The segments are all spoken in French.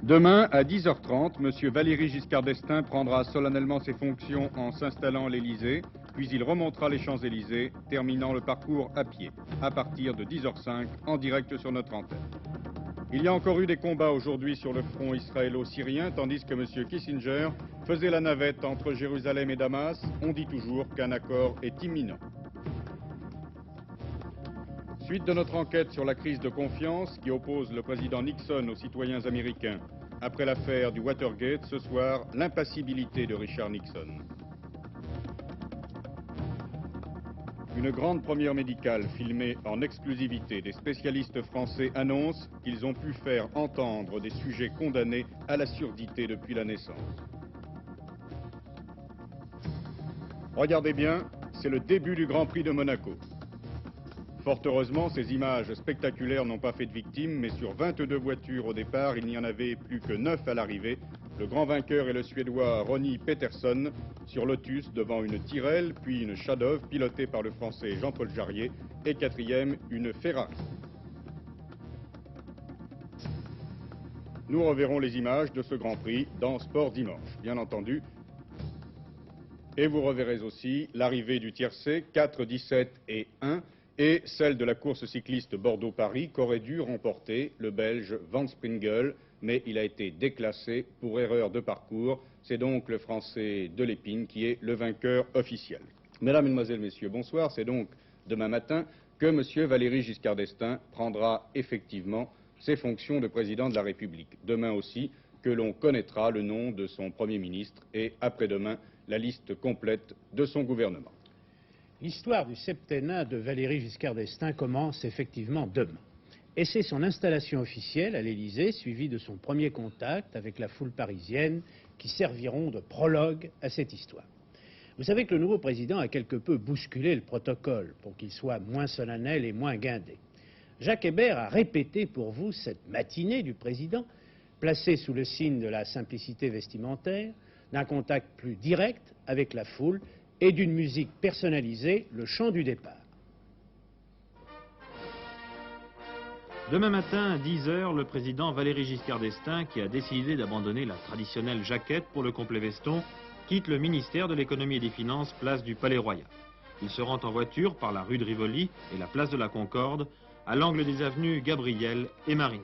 Demain, à 10h30, M. Valéry Giscard d'Estaing prendra solennellement ses fonctions en s'installant à l'Élysée, puis il remontera les Champs-Élysées, terminant le parcours à pied, à partir de 10h05, en direct sur notre antenne. Il y a encore eu des combats aujourd'hui sur le front israélo-syrien, tandis que M. Kissinger faisait la navette entre Jérusalem et Damas. On dit toujours qu'un accord est imminent. Suite de notre enquête sur la crise de confiance qui oppose le président Nixon aux citoyens américains. Après l'affaire du Watergate, ce soir, l'impassibilité de Richard Nixon. Une grande première médicale filmée en exclusivité des spécialistes français annonce qu'ils ont pu faire entendre des sujets condamnés à la surdité depuis la naissance. Regardez bien, c'est le début du Grand Prix de Monaco. Fort heureusement, ces images spectaculaires n'ont pas fait de victimes, mais sur 22 voitures au départ, il n'y en avait plus que 9 à l'arrivée. Le grand vainqueur est le Suédois Ronnie Peterson sur Lotus devant une Tyrrell, puis une Shadow pilotée par le Français Jean-Paul Jarier et quatrième, une Ferrari. Nous reverrons les images de ce Grand Prix dans Sport Dimanche, bien entendu. Et vous reverrez aussi l'arrivée du tiercé 4, 17 et 1 et celle de la course cycliste Bordeaux-Paris qu'aurait dû remporter le Belge Van Springel, mais il a été déclassé pour erreur de parcours. C'est donc le Français Delépine qui est le vainqueur officiel. Mesdames, Mesdemoiselles, Messieurs, bonsoir. C'est donc demain matin que M. Valéry Giscard d'Estaing prendra effectivement ses fonctions de président de la République. Demain aussi que l'on connaîtra le nom de son Premier ministre et après-demain la liste complète de son gouvernement. L'histoire du septennat de Valéry Giscard d'Estaing commence effectivement demain. Et c'est son installation officielle à l'Élysée, suivie de son premier contact avec la foule parisienne, qui serviront de prologue à cette histoire. Vous savez que le nouveau président a quelque peu bousculé le protocole pour qu'il soit moins solennel et moins guindé. Jacques Hébert a répété pour vous cette matinée du président, placée sous le signe de la simplicité vestimentaire, d'un contact plus direct avec la foule et d'une musique personnalisée, le chant du départ. Demain matin, à 10h, le président Valéry Giscard d'Estaing, qui a décidé d'abandonner la traditionnelle jaquette pour le complet veston, quitte le ministère de l'économie et des finances, place du Palais Royal. Il se rend en voiture par la rue de Rivoli et la place de la Concorde, à l'angle des avenues Gabriel et Marigny.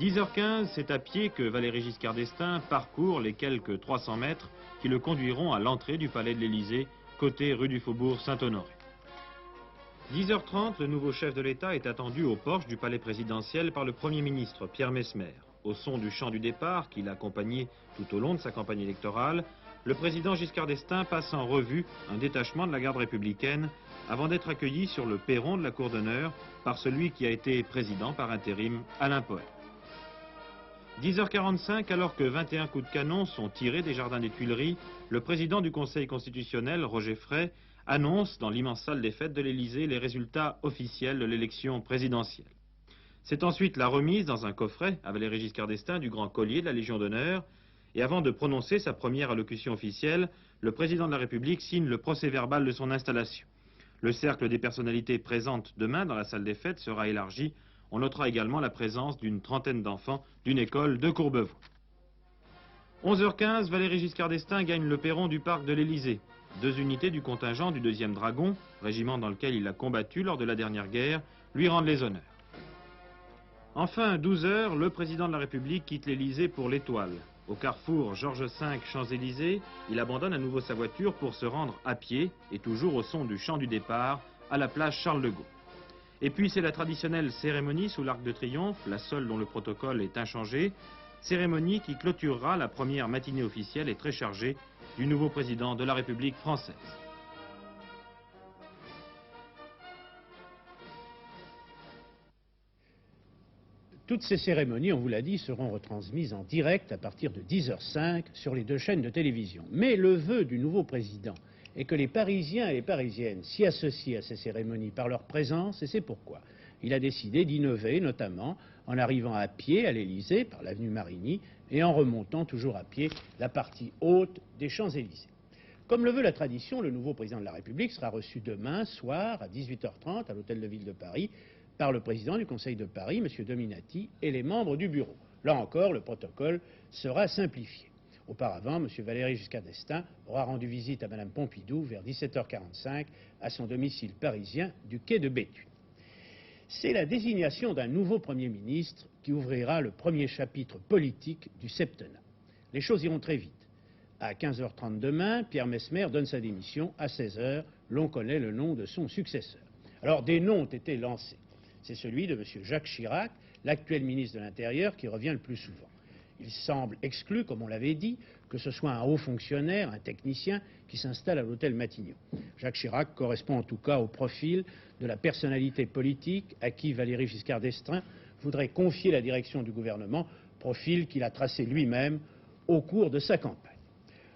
10h15, c'est à pied que Valéry Giscard d'Estaing parcourt les quelques 300 mètres qui le conduiront à l'entrée du palais de l'Élysée, côté rue du Faubourg Saint-Honoré. 10h30, le nouveau chef de l'État est attendu au porche du palais présidentiel par le Premier ministre Pierre Messmer. Au son du chant du départ, qui l'a accompagné tout au long de sa campagne électorale, le président Giscard d'Estaing passe en revue un détachement de la garde républicaine avant d'être accueilli sur le perron de la cour d'honneur par celui qui a été président par intérim, Alain Poher. 10h45, alors que 21 coups de canon sont tirés des jardins des Tuileries, le président du Conseil constitutionnel, Roger Frey, annonce dans l'immense salle des fêtes de l'Élysée les résultats officiels de l'élection présidentielle. C'est ensuite la remise dans un coffret à Valéry Giscard d'Estaing du grand collier de la Légion d'honneur, et avant de prononcer sa première allocution officielle, le président de la République signe le procès-verbal de son installation. Le cercle des personnalités présentes demain dans la salle des fêtes sera élargi. On notera également la présence d'une trentaine d'enfants d'une école de Courbevoie. 11h15, Valéry Giscard d'Estaing gagne le perron du parc de l'Élysée. 2 unités du contingent du 2e Dragon, régiment dans lequel il a combattu lors de la dernière guerre, lui rendent les honneurs. Enfin, à 12h, le président de la République quitte l'Élysée pour l'Étoile. Au carrefour Georges V Champs-Élysées, il abandonne à nouveau sa voiture pour se rendre à pied, et toujours au son du chant du départ, à la place Charles de Gaulle. Et puis c'est la traditionnelle cérémonie sous l'Arc de Triomphe, la seule dont le protocole est inchangé, cérémonie qui clôturera la première matinée officielle et très chargée du nouveau président de la République française. Toutes ces cérémonies, on vous l'a dit, seront retransmises en direct à partir de 10h05 sur les 2 chaînes de télévision. Mais le vœu du nouveau président est que les Parisiens et les Parisiennes s'y associent à ces cérémonies par leur présence, et c'est pourquoi il a décidé d'innover, notamment en arrivant à pied à l'Élysée par l'avenue Marigny et en remontant toujours à pied la partie haute des Champs-Élysées. Comme le veut la tradition, le nouveau président de la République sera reçu demain soir à 18h30 à l'Hôtel de Ville de Paris par le président du Conseil de Paris, M. Dominati, et les membres du bureau. Là encore, le protocole sera simplifié. Auparavant, M. Valéry Giscard d'Estaing aura rendu visite à Mme Pompidou vers 17h45 à son domicile parisien du quai de Béthune. C'est la désignation d'un nouveau Premier ministre qui ouvrira le premier chapitre politique du septennat. Les choses iront très vite. À 15h30 demain, Pierre Messmer donne sa démission. À 16h, l'on connaît le nom de son successeur. Alors, des noms ont été lancés. C'est celui de M. Jacques Chirac, l'actuel ministre de l'Intérieur, qui revient le plus souvent. Il semble exclu, comme on l'avait dit, que ce soit un haut fonctionnaire, un technicien, qui s'installe à l'hôtel Matignon. Jacques Chirac correspond en tout cas au profil de la personnalité politique à qui Valéry Giscard d'Estaing voudrait confier la direction du gouvernement, profil qu'il a tracé lui-même au cours de sa campagne.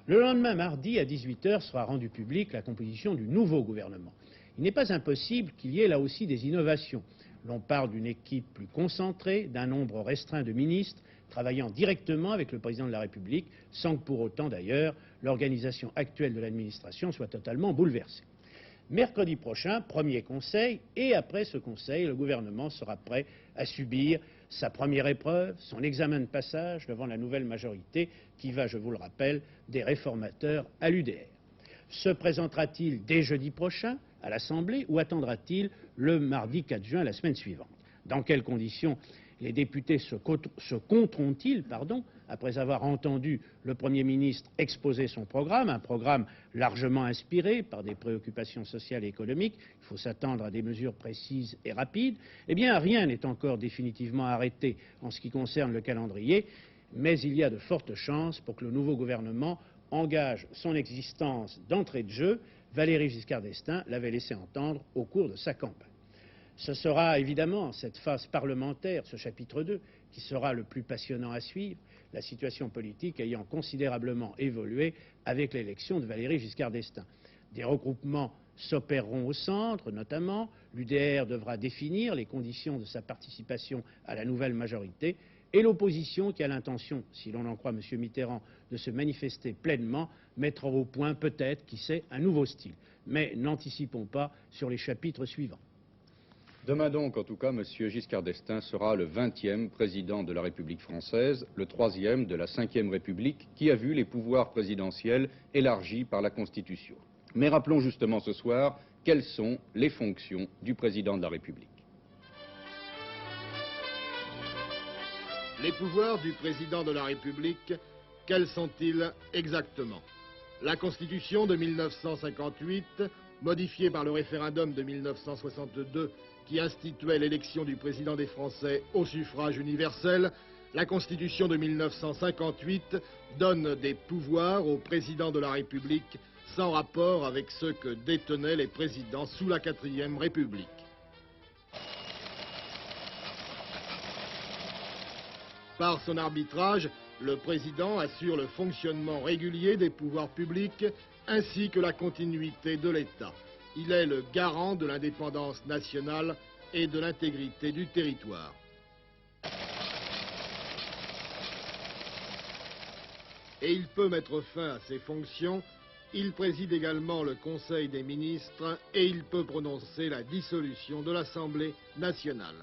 Le lendemain, mardi, à 18h, sera rendue publique la composition du nouveau gouvernement. Il n'est pas impossible qu'il y ait là aussi des innovations. L'on parle d'une équipe plus concentrée, d'un nombre restreint de ministres, travaillant directement avec le président de la République, sans que pour autant d'ailleurs l'organisation actuelle de l'administration soit totalement bouleversée. Mercredi prochain, premier conseil, et après ce conseil, le gouvernement sera prêt à subir sa première épreuve, son examen de passage devant la nouvelle majorité qui va, je vous le rappelle, des réformateurs à l'UDR. Se présentera-t-il dès jeudi prochain à l'Assemblée ou attendra-t-il le mardi 4 juin, la semaine suivante? Dans quelles conditions les députés se compteront-ils, après avoir entendu le Premier ministre exposer son programme, un programme largement inspiré par des préoccupations sociales et économiques? Il faut s'attendre à des mesures précises et rapides. Eh bien, rien n'est encore définitivement arrêté en ce qui concerne le calendrier, mais il y a de fortes chances pour que le nouveau gouvernement engage son existence d'entrée de jeu. Valéry Giscard d'Estaing l'avait laissé entendre au cours de sa campagne. Ce sera évidemment cette phase parlementaire, ce chapitre 2, qui sera le plus passionnant à suivre, la situation politique ayant considérablement évolué avec l'élection de Valéry Giscard d'Estaing. Des regroupements s'opéreront au centre, notamment. L'UDR devra définir les conditions de sa participation à la nouvelle majorité. Et l'opposition, qui a l'intention, si l'on en croit M. Mitterrand, de se manifester pleinement, mettra au point peut-être, qui sait, un nouveau style. Mais n'anticipons pas sur les chapitres suivants. Demain donc, en tout cas, M. Giscard d'Estaing sera le 20e président de la République française, le 3e de la 5e République, qui a vu les pouvoirs présidentiels élargis par la Constitution. Mais rappelons justement ce soir quelles sont les fonctions du président de la République. Les pouvoirs du président de la République, quels sont-ils exactement? La Constitution de 1958, modifiée par le référendum de 1962, qui instituait l'élection du président des Français au suffrage universel, la Constitution de 1958 donne des pouvoirs au président de la République sans rapport avec ceux que détenaient les présidents sous la 4e République. Par son arbitrage, le président assure le fonctionnement régulier des pouvoirs publics ainsi que la continuité de l'État. Il est le garant de l'indépendance nationale et de l'intégrité du territoire. Et il peut mettre fin à ses fonctions. Il préside également le Conseil des ministres et il peut prononcer la dissolution de l'Assemblée nationale.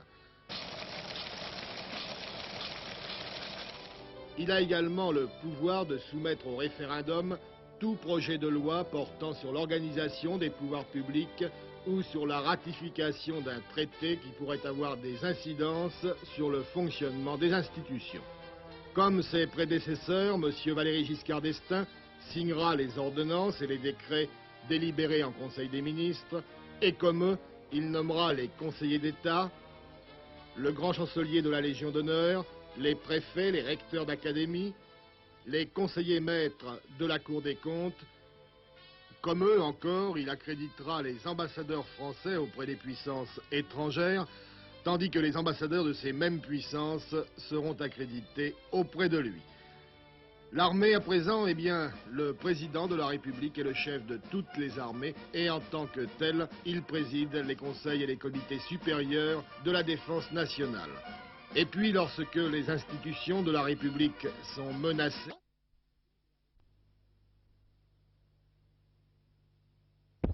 Il a également le pouvoir de soumettre au référendum tout projet de loi portant sur l'organisation des pouvoirs publics ou sur la ratification d'un traité qui pourrait avoir des incidences sur le fonctionnement des institutions. Comme ses prédécesseurs, M. Valéry Giscard d'Estaing signera les ordonnances et les décrets délibérés en Conseil des ministres, et comme eux, il nommera les conseillers d'État, le grand chancelier de la Légion d'honneur, les préfets, les recteurs d'académie, les conseillers maîtres de la Cour des comptes. Comme eux encore, il accréditera les ambassadeurs français auprès des puissances étrangères, tandis que les ambassadeurs de ces mêmes puissances seront accrédités auprès de lui. L'armée à présent, eh bien, le président de la République est le chef de toutes les armées et en tant que tel, il préside les conseils et les comités supérieurs de la défense nationale. Et puis, lorsque les institutions de la République sont menacées,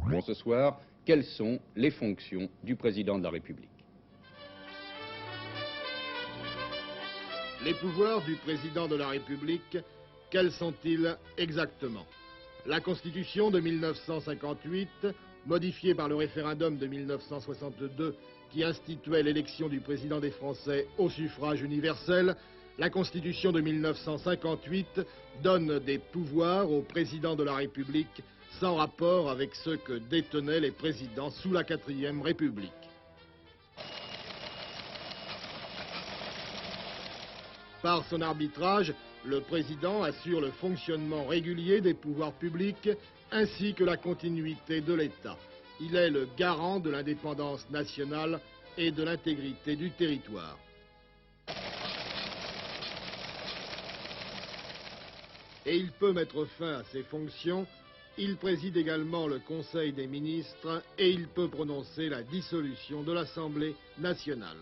Pour ce soir, quelles sont les fonctions du président de la République? Les pouvoirs du président de la République, quels sont-ils exactement? La Constitution de 1958, modifiée par le référendum de 1962 qui instituait l'élection du président des Français au suffrage universel, la Constitution de 1958 donne des pouvoirs au président de la République sans rapport avec ceux que détenaient les présidents sous la 4e République. Par son arbitrage, le président assure le fonctionnement régulier des pouvoirs publics ainsi que la continuité de l'État. Il est le garant de l'indépendance nationale et de l'intégrité du territoire. Et il peut mettre fin à ses fonctions. Il préside également le Conseil des ministres et il peut prononcer la dissolution de l'Assemblée nationale.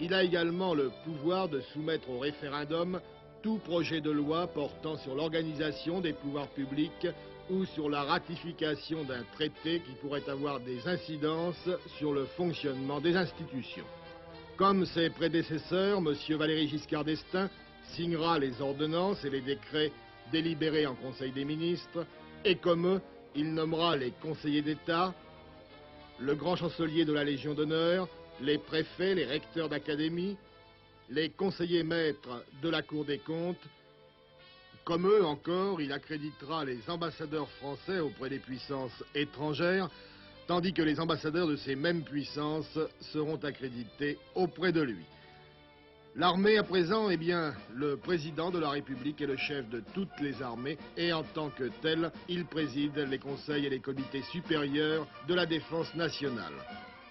Il a également le pouvoir de soumettre au référendum tout projet de loi portant sur l'organisation des pouvoirs publics ou sur la ratification d'un traité qui pourrait avoir des incidences sur le fonctionnement des institutions. Comme ses prédécesseurs, M. Valéry Giscard d'Estaing signera les ordonnances et les décrets délibérés en Conseil des ministres, et comme eux, il nommera les conseillers d'État, le grand chancelier de la Légion d'honneur, les préfets, les recteurs d'académie, les conseillers maîtres de la Cour des comptes. Comme eux encore, il accréditera les ambassadeurs français auprès des puissances étrangères, tandis que les ambassadeurs de ces mêmes puissances seront accrédités auprès de lui. L'armée à présent, eh bien, le président de la République est le chef de toutes les armées et en tant que tel, il préside les conseils et les comités supérieurs de la défense nationale.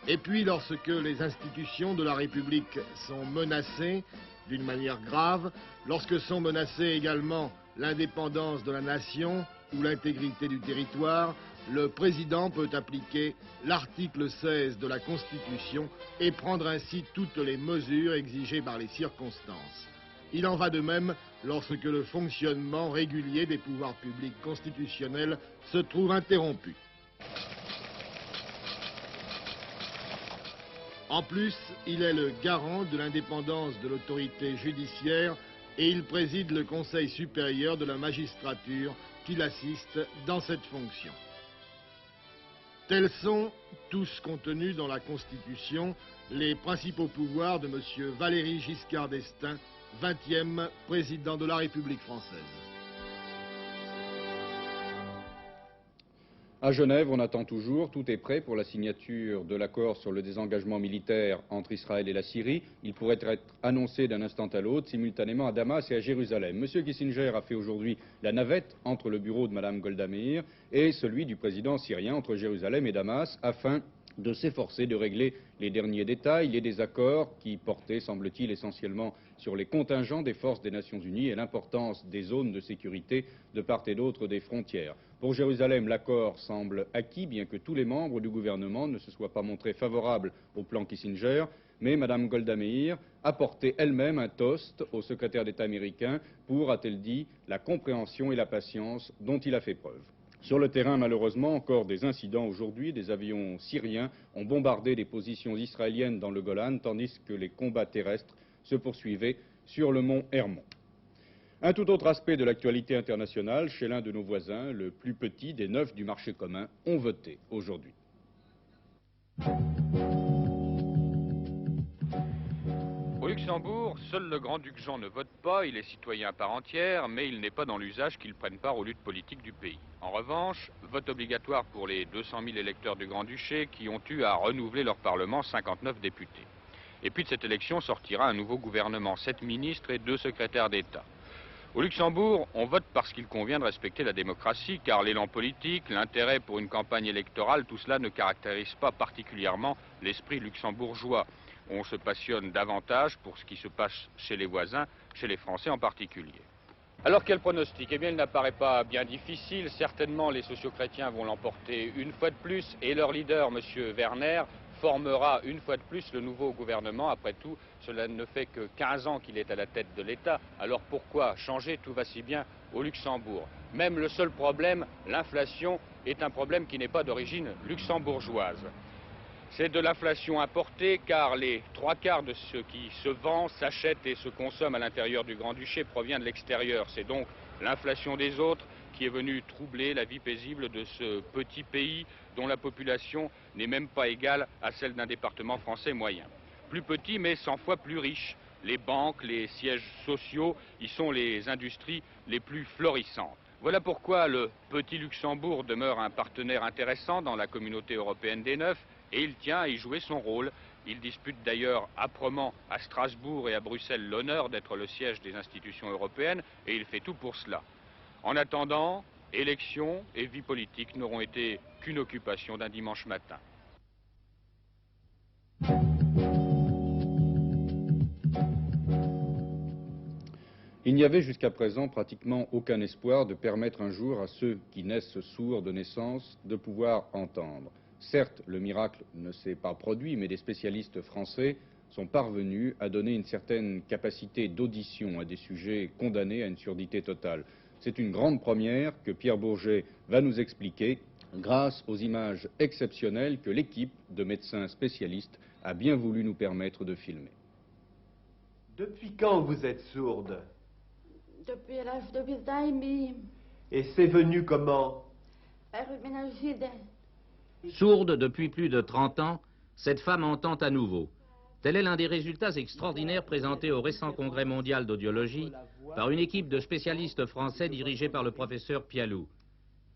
Et puis, lorsque les institutions de la République sont menacées d'une manière grave, lorsque sont menacées également l'indépendance de la nation ou l'intégrité du territoire, le président peut appliquer l'article 16 de la Constitution et prendre ainsi toutes les mesures exigées par les circonstances. Il en va de même lorsque le fonctionnement régulier des pouvoirs publics constitutionnels se trouve interrompu. En plus, il est le garant de l'indépendance de l'autorité judiciaire et il préside le Conseil supérieur de la magistrature qui l'assiste dans cette fonction. Tels sont, tous contenus dans la Constitution, les principaux pouvoirs de M. Valéry Giscard d'Estaing, 20e président de la République française. À Genève, on attend toujours, tout est prêt pour la signature de l'accord sur le désengagement militaire entre Israël et la Syrie. Il pourrait être annoncé d'un instant à l'autre, simultanément à Damas et à Jérusalem. M. Kissinger a fait aujourd'hui la navette entre le bureau de Mme Golda Meir et celui du président syrien entre Jérusalem et Damas, afin de s'efforcer de régler les derniers détails, les désaccords qui portaient, semble-t-il, essentiellement sur les contingents des forces des Nations Unies et l'importance des zones de sécurité de part et d'autre des frontières. Pour Jérusalem, l'accord semble acquis, bien que tous les membres du gouvernement ne se soient pas montrés favorables au plan Kissinger, mais Mme Golda Meir a porté elle-même un toast au secrétaire d'État américain pour, a-t-elle dit, la compréhension et la patience dont il a fait preuve. Sur le terrain, malheureusement, encore des incidents aujourd'hui. Des avions syriens ont bombardé des positions israéliennes dans le Golan, tandis que les combats terrestres se poursuivaient sur le mont Hermon. Un tout autre aspect de l'actualité internationale, chez l'un de nos voisins, le plus petit des 9 du marché commun, ont voté aujourd'hui. Au Luxembourg, seul le grand-duc Jean ne vote pas, il est citoyen à part entière, mais il n'est pas dans l'usage qu'il prenne part aux luttes politiques du pays. En revanche, vote obligatoire pour les 200 000 électeurs du Grand-Duché qui ont eu à renouveler leur Parlement 59 députés. Et puis de cette élection sortira un nouveau gouvernement, 7 ministres et 2 secrétaires d'État. Au Luxembourg, on vote parce qu'il convient de respecter la démocratie, car l'élan politique, l'intérêt pour une campagne électorale, tout cela ne caractérise pas particulièrement l'esprit luxembourgeois. On se passionne davantage pour ce qui se passe chez les voisins, chez les Français en particulier. Alors quel pronostic? Eh bien, il n'apparaît pas bien difficile. Certainement, les sociaux-chrétiens vont l'emporter une fois de plus, et leur leader, M. Werner, formera une fois de plus le nouveau gouvernement. Après tout, cela ne fait que 15 ans qu'il est à la tête de l'État. Alors pourquoi changer? Tout va si bien au Luxembourg. Même le seul problème, l'inflation, est un problème qui n'est pas d'origine luxembourgeoise. C'est de l'inflation importée car les 3/4 de ce qui se vend, s'achète et se consomme à l'intérieur du Grand-Duché provient de l'extérieur. C'est donc l'inflation des autres qui est venue troubler la vie paisible de ce petit pays dont la population n'est même pas égale à celle d'un département français moyen. Plus petit mais 100 fois plus riche. Les banques, les sièges sociaux, y sont les industries les plus florissantes. Voilà pourquoi le petit Luxembourg demeure un partenaire intéressant dans la communauté européenne des Neuf et il tient à y jouer son rôle. Il dispute d'ailleurs âprement à Strasbourg et à Bruxelles l'honneur d'être le siège des institutions européennes et il fait tout pour cela. En attendant, élections et vie politique n'auront été qu'une occupation d'un dimanche matin. Il n'y avait jusqu'à présent pratiquement aucun espoir de permettre un jour à ceux qui naissent sourds de naissance de pouvoir entendre. Certes, le miracle ne s'est pas produit, mais des spécialistes français sont parvenus à donner une certaine capacité d'audition à des sujets condamnés à une surdité totale. C'est une grande première que Pierre Bourget va nous expliquer grâce aux images exceptionnelles que l'équipe de médecins spécialistes a bien voulu nous permettre de filmer. Depuis quand vous êtes sourde? Depuis l'âge de 8 ans et demi, Et c'est venu comment? par une méningite. Sourde depuis plus de 30 ans, cette femme entend à nouveau. Tel est l'un des résultats extraordinaires présentés au récent congrès mondial d'audiologie par une équipe de spécialistes français dirigée par le professeur Pialou.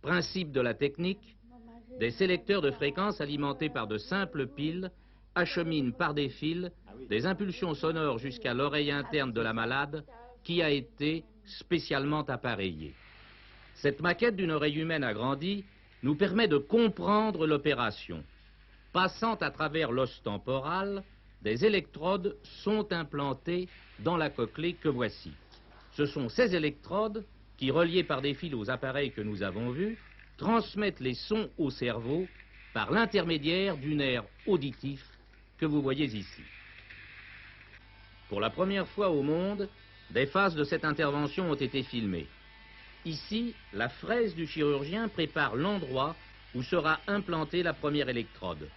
Principe de la technique, des sélecteurs de fréquences alimentés par de simples piles acheminent par des fils des impulsions sonores jusqu'à l'oreille interne de la malade qui a été spécialement appareillée. Cette maquette d'une oreille humaine agrandie nous permet de comprendre l'opération. Passant à travers l'os temporal, des électrodes sont implantées dans la cochlée que voici. Ce sont ces électrodes qui, reliées par des fils aux appareils que nous avons vus, transmettent les sons au cerveau par l'intermédiaire du nerf auditif que vous voyez ici. Pour la première fois au monde, des phases de cette intervention ont été filmées. Ici, la fraise du chirurgien prépare l'endroit où sera implantée la première électrode.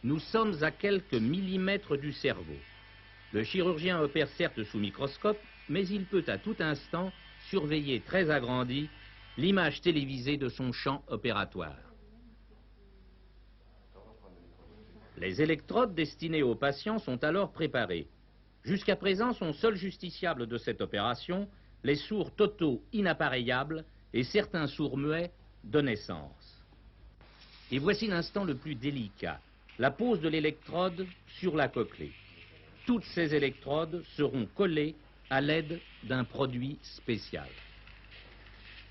Nous sommes à quelques millimètres du cerveau. Le chirurgien opère certes sous microscope, mais il peut à tout instant surveiller très agrandi l'image télévisée de son champ opératoire. Les électrodes destinées aux patients sont alors préparées. Jusqu'à présent, sont seuls justiciables de cette opération les sourds totaux inappareillables et certains sourds muets de naissance. Et voici l'instant le plus délicat, la pose de l'électrode sur la cochlée. Toutes ces électrodes seront collées à l'aide d'un produit spécial.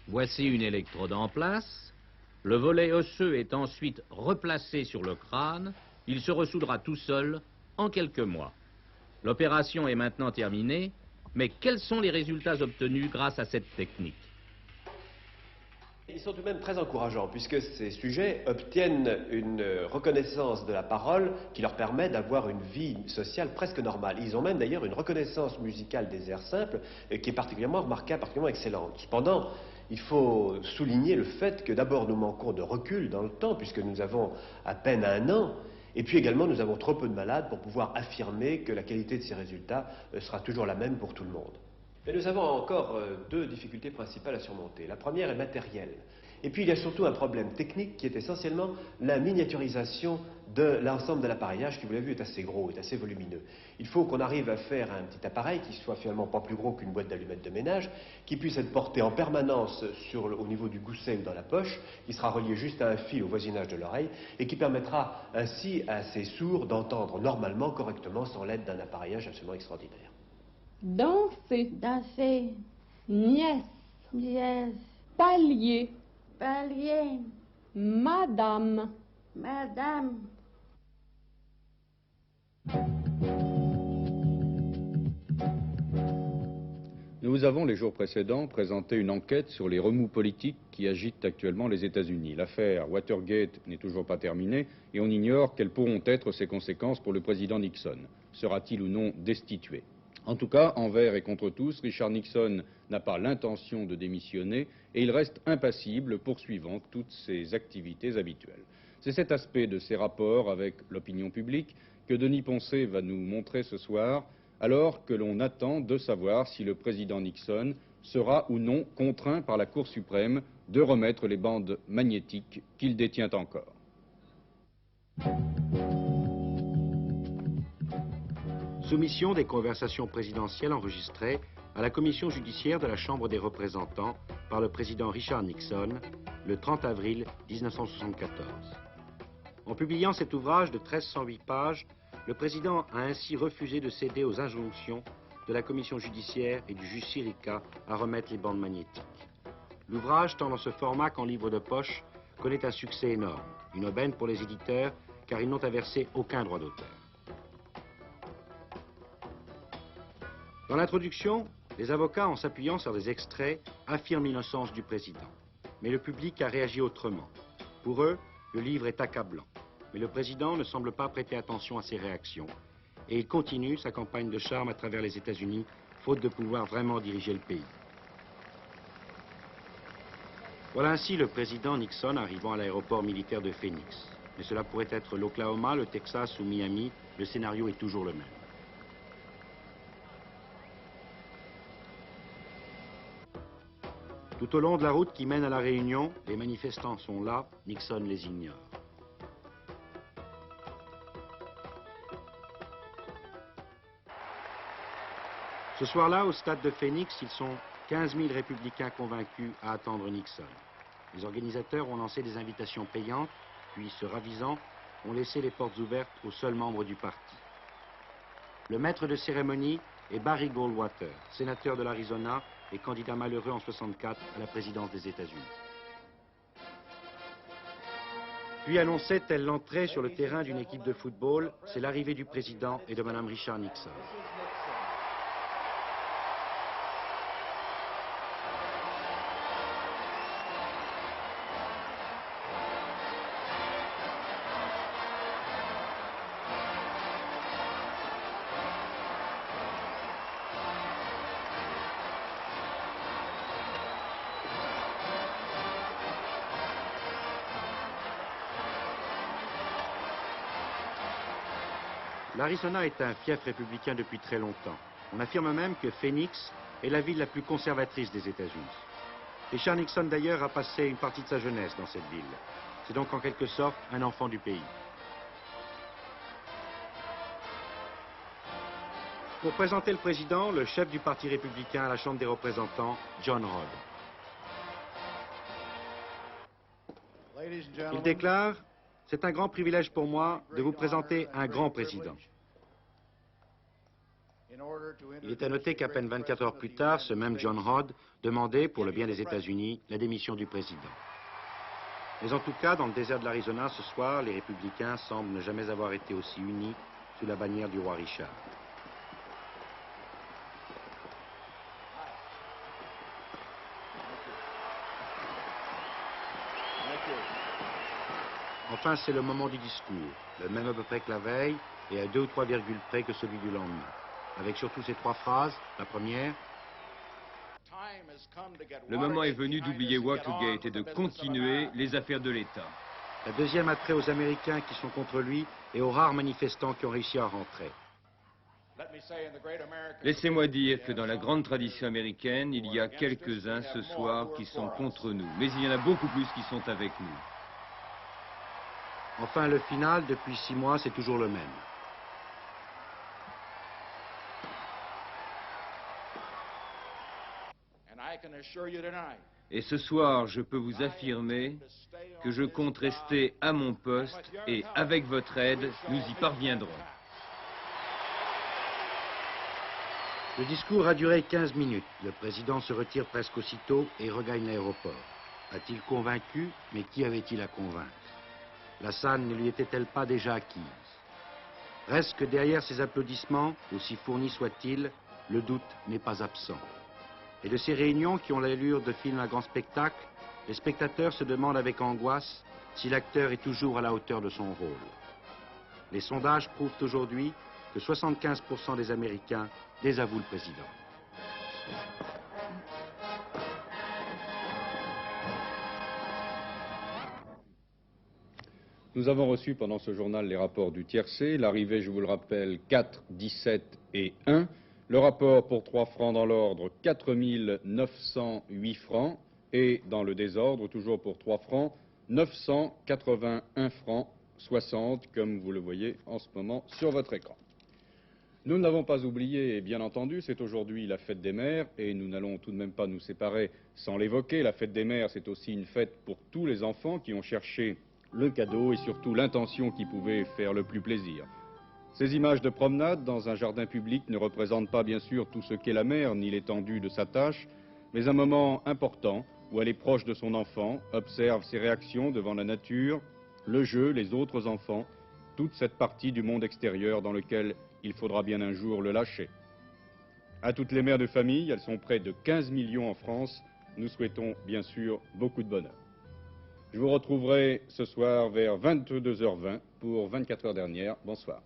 Voici une électrode en place. Le volet osseux est ensuite replacé sur le crâne. Il se ressoudra tout seul en quelques mois. L'opération est maintenant terminée, mais quels sont les résultats obtenus grâce à cette technique? Ils sont tout de même très encourageants puisque ces sujets obtiennent une reconnaissance de la parole qui leur permet d'avoir une vie sociale presque normale. Ils ont même d'ailleurs une reconnaissance musicale des airs simples qui est particulièrement remarquable, particulièrement excellente. Cependant, il faut souligner le fait que d'abord nous manquons de recul dans le temps puisque nous avons à peine 1 an. Et puis également, nous avons trop peu de malades pour pouvoir affirmer que la qualité de ces résultats sera toujours la même pour tout le monde. Mais nous avons encore 2 difficultés principales à surmonter. La première est matérielle. Et puis il y a surtout un problème technique qui est essentiellement la miniaturisation de l'ensemble de l'appareillage qui, vous l'avez vu, est assez gros, est assez volumineux. Il faut qu'on arrive à faire un petit appareil qui soit finalement pas plus gros qu'une boîte d'allumettes de ménage, qui puisse être porté en permanence au niveau du gousset ou dans la poche, qui sera relié juste à un fil au voisinage de l'oreille et qui permettra ainsi à ces sourds d'entendre normalement, correctement, sans l'aide d'un appareillage absolument extraordinaire. Danser, Danser, nièce, nièce, palier, palier, madame. madame. Nous vous avons, les jours précédents, présenté une enquête sur les remous politiques qui agitent actuellement les États-Unis. L'affaire Watergate n'est toujours pas terminée et on ignore quelles pourront être ses conséquences pour le président Nixon. Sera-t-il ou non destitué? En tout cas, envers et contre tous, Richard Nixon n'a pas l'intention de démissionner et il reste impassible poursuivant toutes ses activités habituelles. C'est cet aspect de ses rapports avec l'opinion publique que Denis Poncet va nous montrer ce soir, alors que l'on attend de savoir si le président Nixon sera ou non contraint par la Cour suprême de remettre les bandes magnétiques qu'il détient encore. Soumission des conversations présidentielles enregistrées à la commission judiciaire de la Chambre des représentants par le président Richard Nixon le 30 avril 1974. En publiant cet ouvrage de 1308 pages, le président a ainsi refusé de céder aux injonctions de la commission judiciaire et du juge Sirica à remettre les bandes magnétiques. L'ouvrage, tant dans ce format qu'en livre de poche, connaît un succès énorme, une aubaine pour les éditeurs car ils n'ont à verser aucun droit d'auteur. Dans l'introduction, les avocats, en s'appuyant sur des extraits, affirment l'innocence du président. Mais le public a réagi autrement. Pour eux, le livre est accablant. Mais le président ne semble pas prêter attention à ces réactions. Et il continue sa campagne de charme à travers les États-Unis, faute de pouvoir vraiment diriger le pays. Voilà ainsi le président Nixon arrivant à l'aéroport militaire de Phoenix. Mais cela pourrait être l'Oklahoma, le Texas ou Miami, le scénario est toujours le même. Tout au long de la route qui mène à la Réunion, les manifestants sont là, Nixon les ignore. Ce soir-là, au stade de Phoenix, ils sont 15 000 républicains convaincus à attendre Nixon. Les organisateurs ont lancé des invitations payantes, puis, se ravisant, ont laissé les portes ouvertes aux seuls membres du parti. Le maître de cérémonie est Barry Goldwater, sénateur de l'Arizona et candidat malheureux en 1964 à la présidence des États-Unis. Puis annonçait, telle l'entrée sur le terrain d'une équipe de football, c'est l'arrivée du président et de Mme Richard Nixon. L'Arizona est un fief républicain depuis très longtemps. On affirme même que Phoenix est la ville la plus conservatrice des États-Unis. Richard Nixon d'ailleurs a passé une partie de sa jeunesse dans cette ville. C'est donc en quelque sorte un enfant du pays. Pour présenter le président, le chef du parti républicain à la Chambre des représentants, John Rhodes. Il déclare: c'est un grand privilège pour moi de vous présenter un grand président. Il est à noter qu'à peine 24 heures plus tard, ce même John Rhodes demandait, pour le bien des États-Unis, la démission du président. Mais en tout cas, dans le désert de l'Arizona, ce soir, les républicains semblent ne jamais avoir été aussi unis sous la bannière du roi Richard. Enfin, c'est le moment du discours, le même à peu près que la veille et à 2 ou 3 virgules près que celui du lendemain. Avec surtout ces 3 phrases. La première: le moment est venu d'oublier Watergate et de continuer les affaires de l'État. La deuxième a trait aux Américains qui sont contre lui et aux rares manifestants qui ont réussi à rentrer. Laissez-moi dire que dans la grande tradition américaine, il y a quelques-uns ce soir qui sont contre nous, mais il y en a beaucoup plus qui sont avec nous. Enfin, le final, depuis 6 mois, c'est toujours le même. Et ce soir, je peux vous affirmer que je compte rester à mon poste et, avec votre aide, nous y parviendrons. Le discours a duré 15 minutes. Le président se retire presque aussitôt et regagne l'aéroport. A-t-il convaincu? Mais qui avait-il à convaincre? La salle ne lui était-elle pas déjà acquise? Reste que derrière ces applaudissements, aussi fournis soient-ils, le doute n'est pas absent. Et de ces réunions qui ont l'allure de films à grand spectacle, les spectateurs se demandent avec angoisse si l'acteur est toujours à la hauteur de son rôle. Les sondages prouvent aujourd'hui que 75% des Américains désavouent le président. Nous avons reçu pendant ce journal les rapports du tiercé. L'arrivée, je vous le rappelle, 4, 17 et 1. Le rapport pour 3 francs dans l'ordre, 4 908 francs. Et dans le désordre, toujours pour 3 francs, 981 francs 60, comme vous le voyez en ce moment sur votre écran. Nous ne l'avons pas oublié, et bien entendu, c'est aujourd'hui la fête des mères, et nous n'allons tout de même pas nous séparer sans l'évoquer. La fête des mères, c'est aussi une fête pour tous les enfants qui ont cherché le cadeau et surtout l'intention qui pouvait faire le plus plaisir. Ces images de promenade dans un jardin public ne représentent pas bien sûr tout ce qu'est la mère, ni l'étendue de sa tâche, mais un moment important où elle est proche de son enfant, observe ses réactions devant la nature, le jeu, les autres enfants, toute cette partie du monde extérieur dans lequel il faudra bien un jour le lâcher. À toutes les mères de famille, elles sont près de 15 millions en France, nous souhaitons bien sûr beaucoup de bonheur. Je vous retrouverai ce soir vers 22h20 pour 24 heures dernières. Bonsoir.